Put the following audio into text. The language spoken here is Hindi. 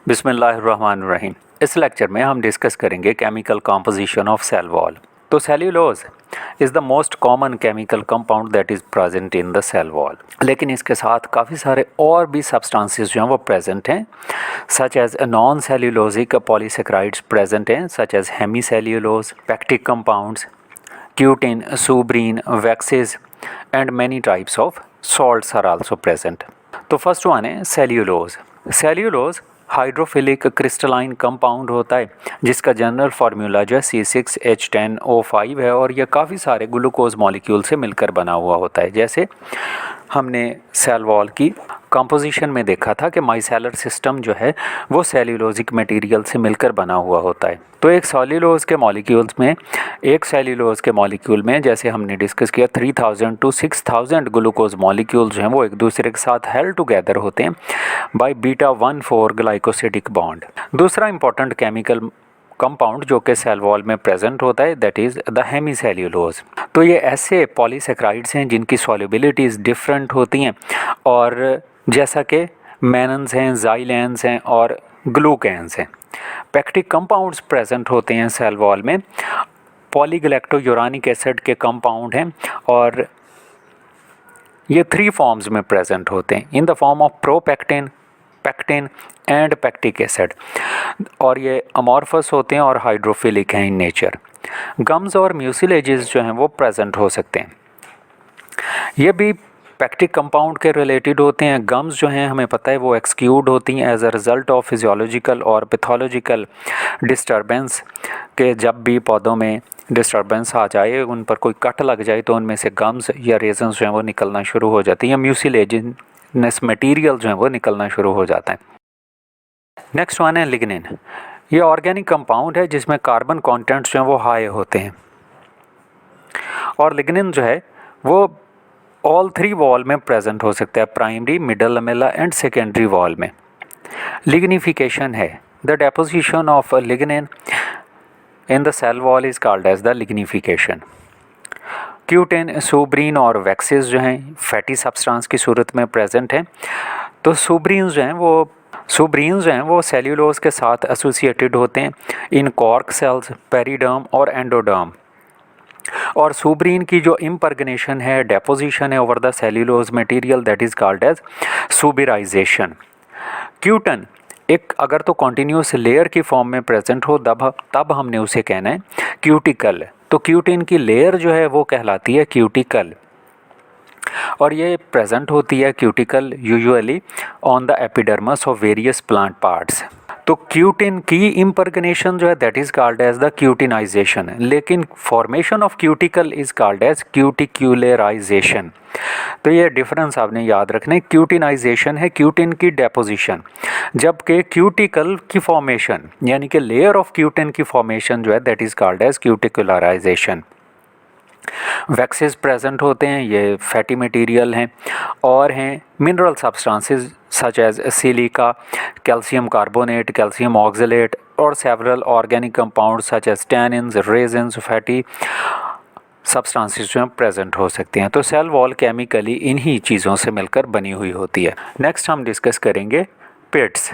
बिस्मिल्लाहिर्रहमानिर्रहीम। इस लेक्चर में हम डिस्कस करेंगे chemical composition of cell wall. तो cellulose is the most common chemical compound that is present in the cell wall, लेकिन इसके साथ काफ़ी सारे और भी सब्सटेंसेस जो हैं वो प्रेजेंट हैं, such as non cellulosic polysaccharides present हैं, such as hemicellulose, pectic compounds, cutin, suberin, waxes and many types of salts are also present. तो फर्स्ट वन है cellulose. Cellulose hydrophilic crystalline compound होता है जिसका जनरल फार्मूला जो है C6H10O5 है और यह काफ़ी सारे ग्लूकोज मॉलिक्यूल से मिलकर बना हुआ होता है। जैसे हमने सेल वॉल की कंपोजिशन में देखा था कि माइसेलर सिस्टम जो है वो सेल्यूलोजिक मटेरियल से मिलकर बना हुआ होता है। तो एक सेल्यूलोज के मॉलिक्यूल में जैसे हमने डिस्कस किया 3000 to 6000 ग्लूकोज मॉलिक्यूल जो हैं वो एक दूसरे के साथ हेल्ड टुगेदर होते हैं बाय β14 ग्लाइकोसिडिक बॉन्ड। दूसरा इंपॉर्टेंट केमिकल कंपाउंड जो कि सेल वॉल में प्रेजेंट होता है that is the hemicellulose. तो ये ऐसे पॉलीसेकेराइड्स हैं जिनकी सॉल्युबिलिटीज़ डिफरेंट होती हैं और जैसा कि मैनन्स हैं, ज़ाइलेंस हैं और ग्लूकेन्स हैं। पैक्टिक कंपाउंड्स प्रेजेंट होते हैं सेल वॉल में, पॉलीग्लैक्टोयूरानिक एसिड के कंपाउंड हैं और ये 3 फॉर्म्स में प्रेजेंट होते हैं in the form of protopectin, pectin and pectic acid, और ये अमॉर्फस होते हैं और हाइड्रोफिलिक हैं इन नेचर। गम्स और म्यूसिलेजेस जो हैं वो प्रेजेंट हो सकते हैं, ये भी पैक्टिक कंपाउंड के रिलेटेड होते हैं। गम्स जो हैं हमें पता है वो एक्सक्यूड होती हैं as a result of physiological और पैथोलॉजिकल डिस्टर्बेंस के। जब भी पौधों में डिस्टर्बेंस आ जाए, उन पर कोई कट लग जाए तो उनमें से गम्स या रेजन्स जो हैं वो निकलना शुरू हो जाती हैं, या म्यूसिलेजिनस मटीरियल जो हैं वो निकलना शुरू हो जाता है। नेक्स्ट वन है लिग्निन। ये ऑर्गेनिक कंपाउंड है जिसमें कार्बन कॉन्टेंट्स जो हैं वो हाई होते हैं और लिग्निन जो है वो ऑल 3 वॉल में प्रेजेंट हो सकता है, primary, middle lamella and secondary wall में। लिग्निफिकेशन है the deposition of lignin in the cell wall is called as the lignification. Cutin, suberin और वैक्सेस जो हैं फैटी सब्सटेंस की सूरत में प्रेजेंट हैं। तो सुब्रीन जो हैं वो सेल्यूलोज के साथ एसोसिएटेड होते हैं इन कॉर्क सेल्स, पेरिडर्म और एंडोडर्म। और सुब्रीन की जो इम्पर्गनेशन है, डेपोजिशन है over the cellulose material that is called as suberization. Cutin एक अगर तो कॉन्टिन्यूस लेयर की फॉर्म में प्रेजेंट हो तब हमने उसे कहना है क्यूटिकल। तो क्यूटिन की लेयर जो है वो कहलाती है क्यूटिकल और ये प्रेजेंट होती है cuticle usually on the epidermis of various plant parts. तो क्यूटिन की इम्पर्गनेशन जो है that is called as the cutinization, लेकिन formation of cuticle is called as cuticularization. तो ये डिफरेंस आपने याद रखना है। क्यूटिनाइजेशन है क्यूटिन की डेपोजिशन, जबकि क्यूटिकल की फॉर्मेशन यानी कि लेयर ऑफ क्यूटिन की फॉर्मेशन जो है that is called as cuticularization. Waxes present होते हैं, ये फैटी मटेरियल हैं और हैं mineral substances such as silica, calcium carbonate, calcium oxalate और several organic compound such as tannins, resins, fatty substances जो हैं प्रेजेंट हो सकते हैं। तो सेल वॉल केमिकली इन्हीं चीज़ों से मिलकर बनी हुई होती है। नेक्स्ट हम डिस्कस करेंगे पिट्स।